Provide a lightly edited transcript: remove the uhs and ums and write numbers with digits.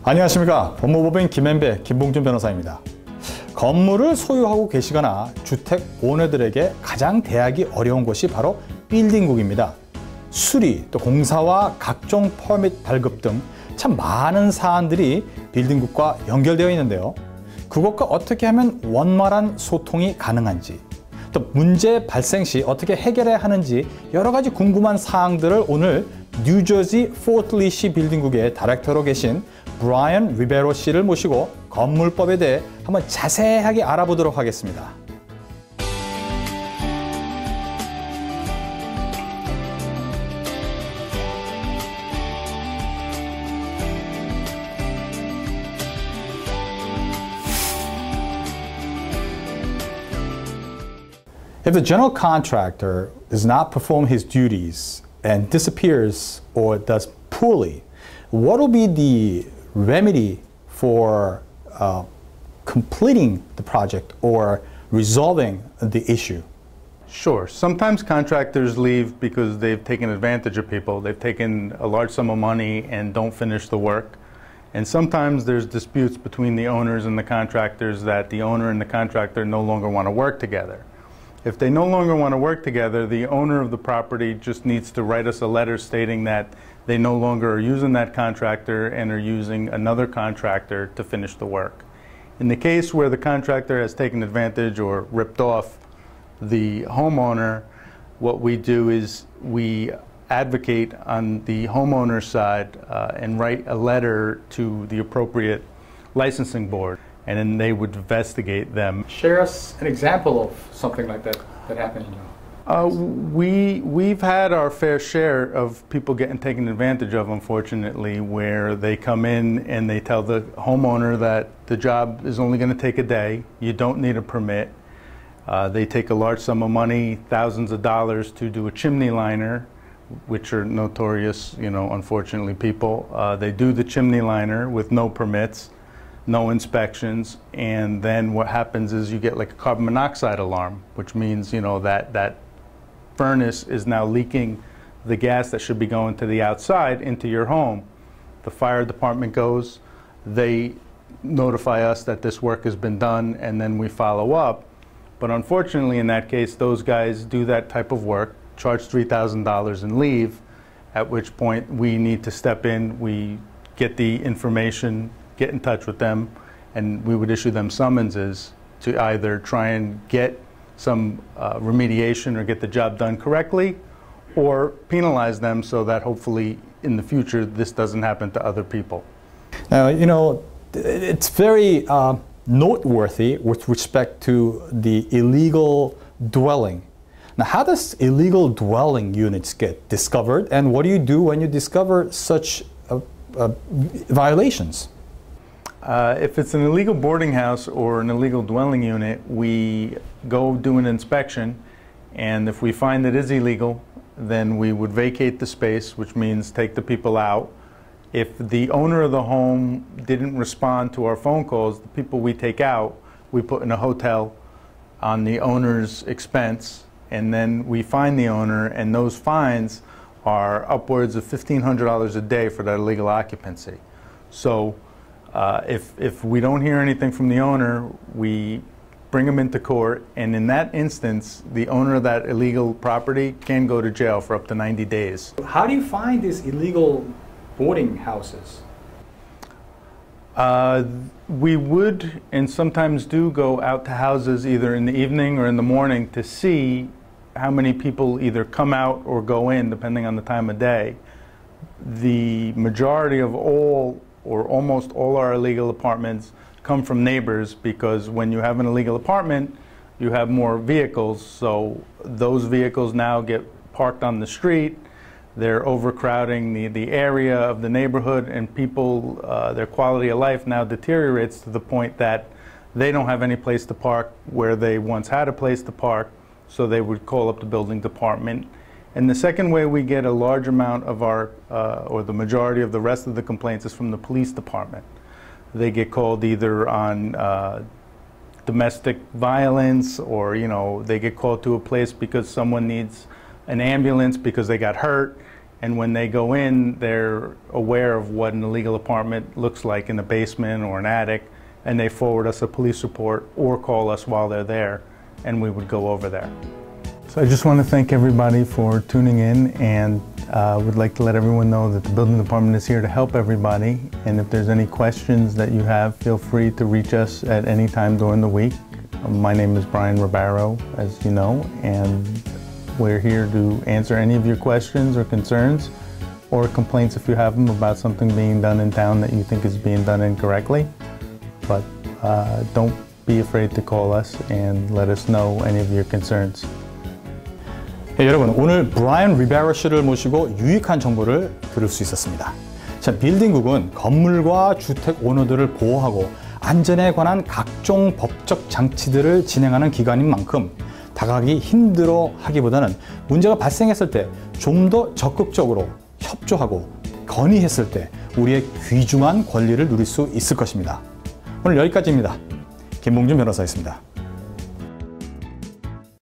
안녕하십니까. 법무법인 김앤배 김봉준 변호사입니다. 건물을 소유하고 계시거나 주택 오너들에게 가장 대하기 어려운 곳이 바로 빌딩국입니다. 수리, 또 공사와 각종 퍼밋 발급 등 참 많은 사안들이 빌딩국과 연결되어 있는데요. 그것과 어떻게 하면 원만한 소통이 가능한지, 또 문제 발생 시 어떻게 해결해야 하는지 여러 가지 궁금한 사항들을 오늘 뉴저지 포틀리시 빌딩국의 다이렉터로 계신 브라이언 리베로 씨를 모시고 건물법에 대해 한번 자세하게 알아보도록 하겠습니다. If the general contractor does not perform his duties and disappears or does poorly, what will be the remedy for completing the project or resolving the issue? Sure. Sometimes contractors leave because they've taken advantage of people. They've taken a large sum of money and don't finish the work. And sometimes there's disputes between the owners and the contractors that the owner and the contractor no longer want to work together. If they no longer want to work together, the owner of the property just needs to write us a letter stating that they no longer are using that contractor and are using another contractor to finish the work. In the case where the contractor has taken advantage or ripped off the homeowner, what we do is we advocate on the homeowner's side and write a letter to the appropriate licensing board, and then they would investigate them. Share us an example of something like that happened in your We've had our fair share of people getting taken advantage of, unfortunately, where they come in and they tell the homeowner that the job is only going to take a day, you don't need a permit. They take a large sum of money, thousands of dollars, to do a chimney liner, which are notorious, unfortunately, people. They do the chimney liner with no permits, no inspections, and then what happens is you get like a carbon monoxide alarm, which means that furnace is now leaking the gas that should be going to the outside into your home. The fire department goes, they notify us that this work has been done, and then we follow up. But unfortunately, in that case, those guys do that type of work, charge $3,000 and leave, at which point we need to step in, we get the information, get in touch with them, and we would issue them summonses to either try and get some remediation or get the job done correctly, or penalize them so that hopefully in the future this doesn't happen to other people. Now, it's very noteworthy with respect to the illegal dwelling. Now, how does illegal dwelling units get discovered, and what do you do when you discover such violations? If it's an illegal boarding house or an illegal dwelling unit, we go do an inspection, and if we find it is illegal, then we would vacate the space, which means take the people out. If the owner of the home didn't respond to our phone calls, the people we take out, we put in a hotel on the owner's expense, and then we fine the owner, and those fines are upwards of $1,500 a day for that illegal occupancy. So if we don't hear anything from the owner, we bring them into court, and in that instance, the owner of that illegal property can go to jail for up to 90 days. How do you find these illegal boarding houses? We would and sometimes do go out to houses either in the evening or in the morning to see how many people either come out or go in, depending on the time of day. The majority of all or almost all our illegal apartments come from neighbors, because when you have an illegal apartment, you have more vehicles, so those vehicles now get parked on the street. They're overcrowding the area of the neighborhood, and people, their quality of life now deteriorates to the point that they don't have any place to park where they once had a place to park, so they would call up the building department. And the second way we get a large amount of our, or the majority of the rest of the complaints, is from the police department. They get called either on domestic violence, or they get called to a place because someone needs an ambulance because they got hurt, And when they go in, they're aware of what an illegal apartment looks like in a basement or an attic, and they forward us a police report or call us while they're there, and we would go over there. So I just want to thank everybody for tuning in, and would like to let everyone know that the building department is here to help everybody. And if there's any questions that you have, feel free to reach us at any time during the week. My name is Ribbaro, as you know, and we're here to answer any of your questions or concerns or complaints if you have them about something being done in town that you think is being done incorrectly. But don't be afraid to call us and let us know any of your concerns. 네, 여러분, 오늘 브라이언 리베로 씨를 모시고 유익한 정보를 들을 수 있었습니다. 자, 빌딩국은 건물과 주택 오너들을 보호하고 안전에 관한 각종 법적 장치들을 진행하는 기관인 만큼 다가가기 힘들어 하기보다는 문제가 발생했을 때 좀 더 적극적으로 협조하고 건의했을 때 우리의 귀중한 권리를 누릴 수 있을 것입니다. 오늘 여기까지입니다. 김봉준 변호사였습니다.